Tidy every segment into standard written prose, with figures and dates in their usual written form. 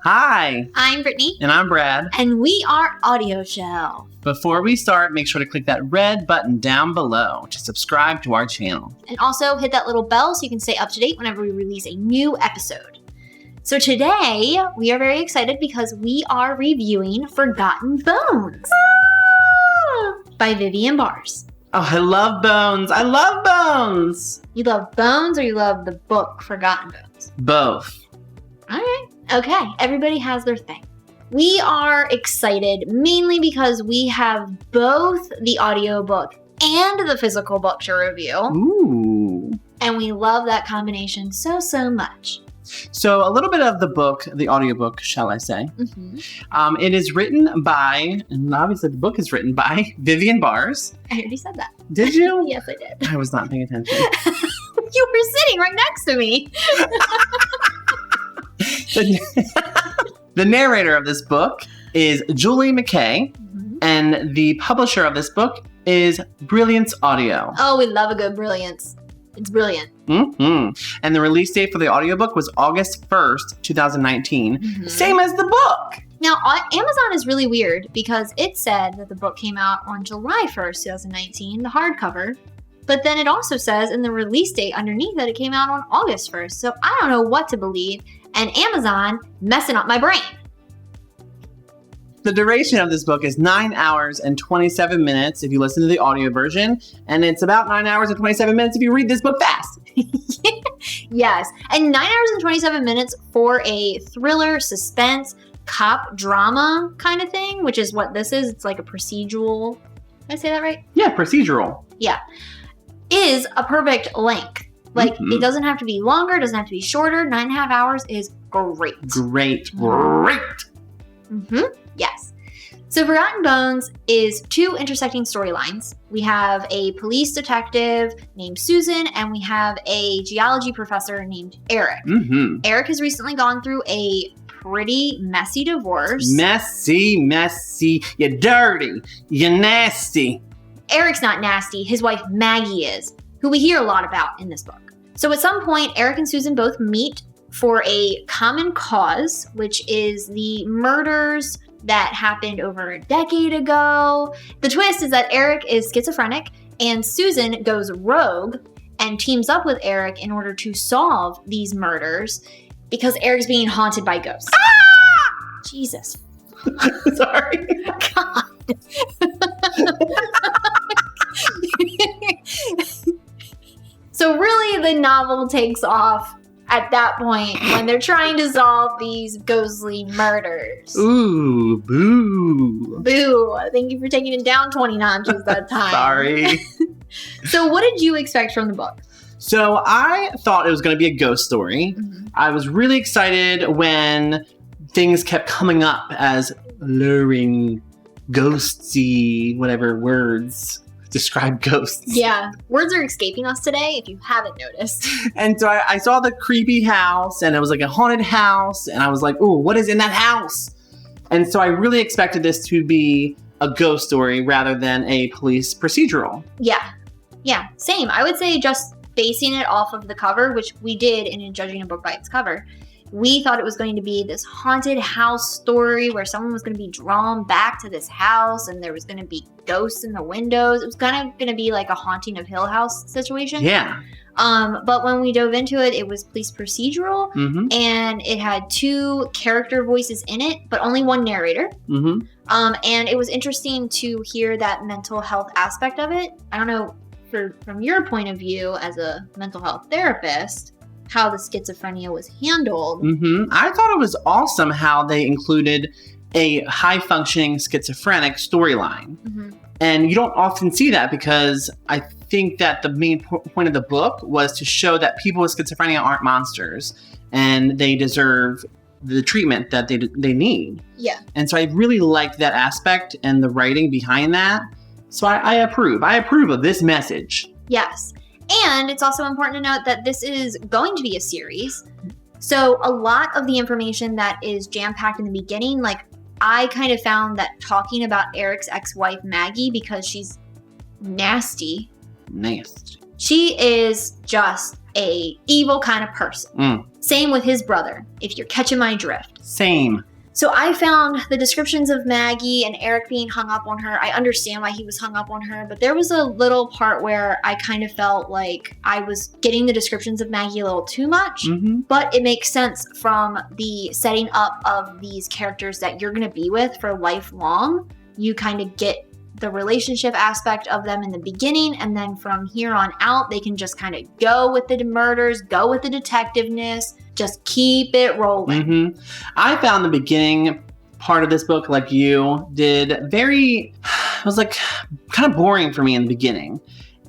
Hi. I'm Brittany. And I'm Brad. And we are AudioShelf. Before we start, make sure to click that red button down below to subscribe to our channel. And also hit that little bell so you can stay up to date whenever we release a new episode. So today, we are very excited because we are reviewing Forgotten Bones by Vivian Barz. Oh, I love Bones. I love Bones. You love Bones or you love the book Forgotten Bones? Both. All right. Okay. Everybody has their thing. We are excited mainly because we have both the audiobook and the physical book to review. Ooh. And we love that combination so much. So a little bit of the book, the audiobook, shall I say. Mm-hmm. It is written by, and obviously the book is written by Vivian Barz. I already said that. Did you? Yes, I did. I was not paying attention. You were sitting right next to me. The narrator of this book is Julie McKay, and the publisher of this book is Brilliance Audio. Oh, we love a good Brilliance. It's brilliant. Mm-hmm. And the release date for the audiobook was August 1st, 2019. Same as the book. Now, Amazon is really weird because it said that the book came out on July 1st, 2019, the hardcover. But then it also says in the release date underneath that it came out on August 1st. So I don't know what to believe. And Amazon messing up my brain. The duration of this book is 9 hours and 27 minutes if you listen to the audio version. And it's about 9 hours and 27 minutes if you read this book fast. Yes. And 9 hours and 27 minutes for a thriller, suspense, cop drama kind of thing, which is what this is. It's like a procedural. Did I say that right? Yeah, procedural. Yeah. Is a perfect length. Like, It doesn't have to be longer, it doesn't have to be shorter. 9.5 hours is great. Great. Yes. So Forgotten Bones is two intersecting storylines. We have a police detective named Susan, and we have a geology professor named Eric. Eric has recently gone through a pretty messy divorce. Messy. You're dirty. You're nasty. Eric's not nasty. His wife Maggie is, who we hear a lot about in this book. So at some point, Eric and Susan both meet for a common cause, which is the murders that happened over a decade ago. The twist is that Eric is schizophrenic and Susan goes rogue and teams up with Eric in order to solve these murders because Eric's being haunted by ghosts. Ah! Jesus. Sorry. God. So really the novel takes off at that point when they're trying to solve these ghostly murders. Ooh, boo. Boo. Thank you for taking it down 20 notches that time. Sorry. So what did you expect from the book? So I thought it was going to be a ghost story. I was really excited when things kept coming up as luring, ghosty, whatever words describe ghosts. Yeah, words are escaping us today if you haven't noticed. And so I saw the creepy house and it was like a haunted house and I was like, ooh, what is in that house? And so I really expected this to be a ghost story rather than a police procedural. Yeah, same. I would say just basing it off of the cover, which we did in judging a book by its cover. We thought it was going to be this haunted house story where someone was going to be drawn back to this house and there was going to be ghosts in the windows. It was kind of going to be like a Haunting of Hill House situation. Yeah. But when we dove into it, it was police procedural and it had two character voices in it, but only one narrator. And it was interesting to hear that mental health aspect of it. I don't know, from your point of view as a mental health therapist, how the schizophrenia was handled. I thought it was awesome how they included a high-functioning schizophrenic storyline. And you don't often see that because I think that the main point of the book was to show that people with schizophrenia aren't monsters and they deserve the treatment that they need. Yeah. And so I really liked that aspect and the writing behind that. So I approve. I approve of this message. Yes. And it's also important to note that this is going to be a series. So a lot of the information that is jam-packed in the beginning, like I kind of found that talking about Eric's ex-wife Maggie, because she's nasty. She is just a evil kind of person. Same with his brother, if you're catching my drift. Same. So I found the descriptions of Maggie and Eric being hung up on her. I understand why he was hung up on her, but there was a little part where I kind of felt like I was getting the descriptions of Maggie a little too much, but it makes sense from the setting up of these characters that you're going to be with for lifelong. You kind of get the relationship aspect of them in the beginning, and then from here on out, they can just kind of go with the murders, go with the detectiveness, just keep it rolling. I found the beginning part of this book, like you did, it was like kind of boring for me in the beginning.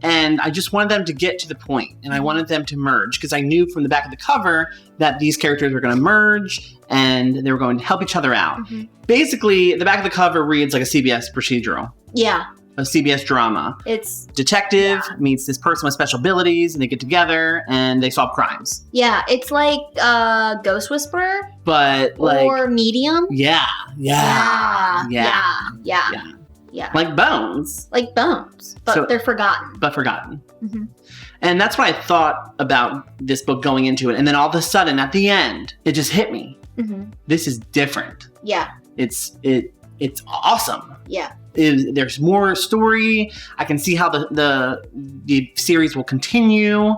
And I just wanted them to get to the point, and I wanted them to merge, because I knew from the back of the cover that these characters were going to merge and they were going to help each other out. Basically, the back of the cover reads like a CBS procedural. Yeah. A CBS drama. It's detective meets this person with special abilities, and they get together and they solve crimes. Yeah, it's like Ghost Whisperer, but like, or Medium. Yeah. Like Bones. Like Bones, but they're forgotten. And that's what I thought about this book going into it. And then all of a sudden, at the end, it just hit me. This is different. Yeah. It's awesome. Yeah. There's more story. I can see how the series will continue.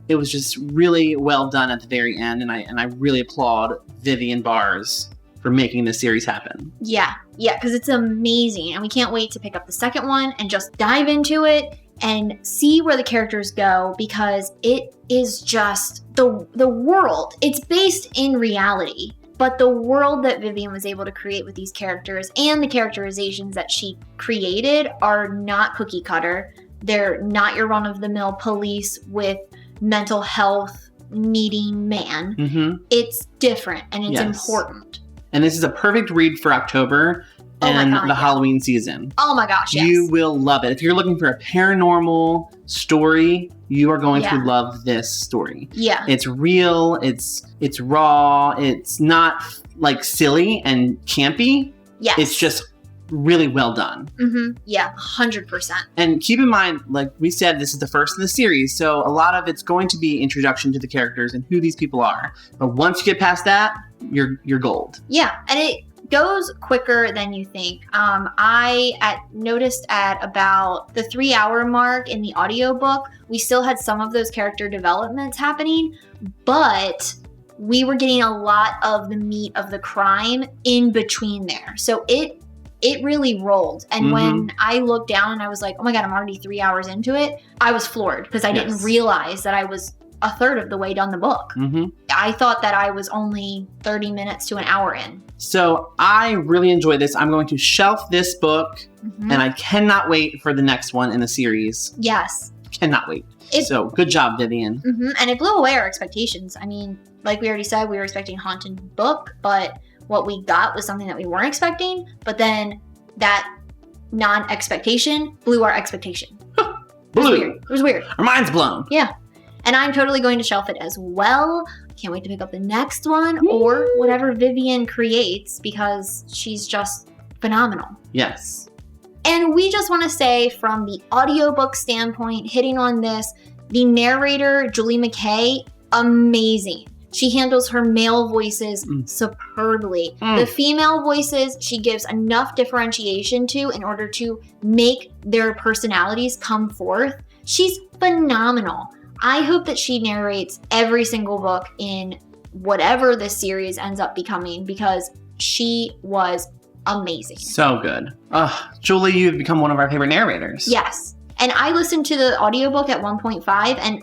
It was just really well done at the very end, and I really applaud Vivian Barz for making this series happen. Yeah, because it's amazing, and we can't wait to pick up the second one and just dive into it and see where the characters go, because it is just the world. It's based in reality. But the world that Vivian was able to create with these characters and the characterizations that she created are not cookie cutter. They're not your run-of-the-mill police with mental health needing man. It's different, and it's important. And this is a perfect read for October and the Halloween season. Oh my gosh, yes. You will love it. If you're looking for a paranormal story, you are going to love this story. Yeah. It's real, it's raw, it's not like silly and campy. Yes. It's just really well done. Yeah, 100%. And keep in mind, like we said, this is the first in the series, so a lot of it's going to be introduction to the characters and who these people are. But once you get past that, you're gold. Yeah, and it goes quicker than you think. I noticed at about the 3-hour mark in the audiobook, we still had some of those character developments happening, but we were getting a lot of the meat of the crime in between there. So it really rolled. And when I looked down and I was like, oh my God, I'm already 3 hours into it, I was floored because I didn't realize that I was a third of the way down the book. I thought that I was only 30 minutes to an hour in. So I really enjoy this. I'm going to shelf this book, and I cannot wait for the next one in the series. Yes. Cannot wait. So good job, Vivian. And it blew away our expectations. I mean, like we already said, we were expecting haunted book, but what we got was something that we weren't expecting. But then that non-expectation blew our expectation. It was weird. Our mind's blown. Yeah. And I'm totally going to shelf it as well. Can't wait to pick up the next one or whatever Vivian creates, because she's just phenomenal. Yes. And we just want to say, from the audiobook standpoint, hitting on this, the narrator, Julie McKay, amazing. She handles her male voices superbly. The female voices, she gives enough differentiation to in order to make their personalities come forth. She's phenomenal. I hope that she narrates every single book in whatever this series ends up becoming, because she was amazing. So good. Julie, you've become one of our favorite narrators. Yes. And I listened to the audiobook at 1.5, and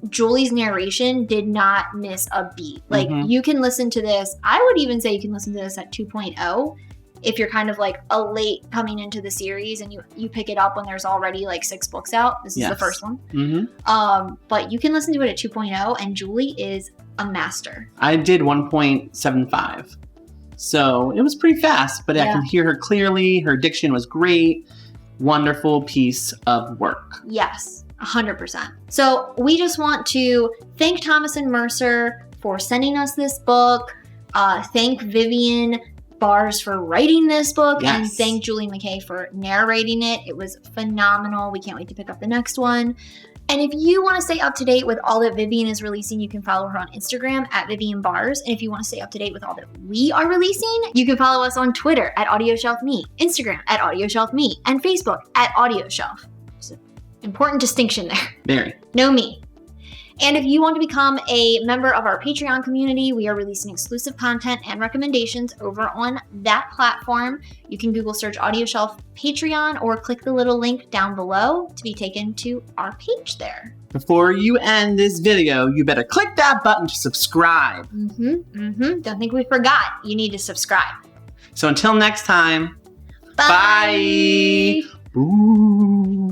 Julie's narration did not miss a beat. Like, you can listen to this. I would even say you can listen to this at 2.0 if you're kind of like a late coming into the series and you pick it up when there's already like 6 books out. This is the first one. But you can listen to it at 2.0, and Julie is a master. I did 1.75. So it was pretty fast, but I can hear her clearly. Her diction was great. Wonderful piece of work. Yes. 100%. So we just want to thank Thomas and Mercer for sending us this book. Thank Vivian Barz for writing this book, and thank Julie McKay for narrating it. It was phenomenal. We can't wait to pick up the next one. And if you want to stay up to date with all that Vivian is releasing, you can follow her on Instagram at Vivian Barz. And if you want to stay up to date with all that we are releasing, you can follow us on Twitter at AudioShelfMe, Instagram at AudioShelfMe, and Facebook at AudioShelf. It's an important distinction there. Very. No me. And if you want to become a member of our Patreon community, we are releasing exclusive content and recommendations over on that platform. You can Google search AudioShelf Patreon or click the little link down below to be taken to our page there. Before you end this video, you better click that button to subscribe. Don't think we forgot. You need to subscribe. So until next time, Bye. bye. Ooh.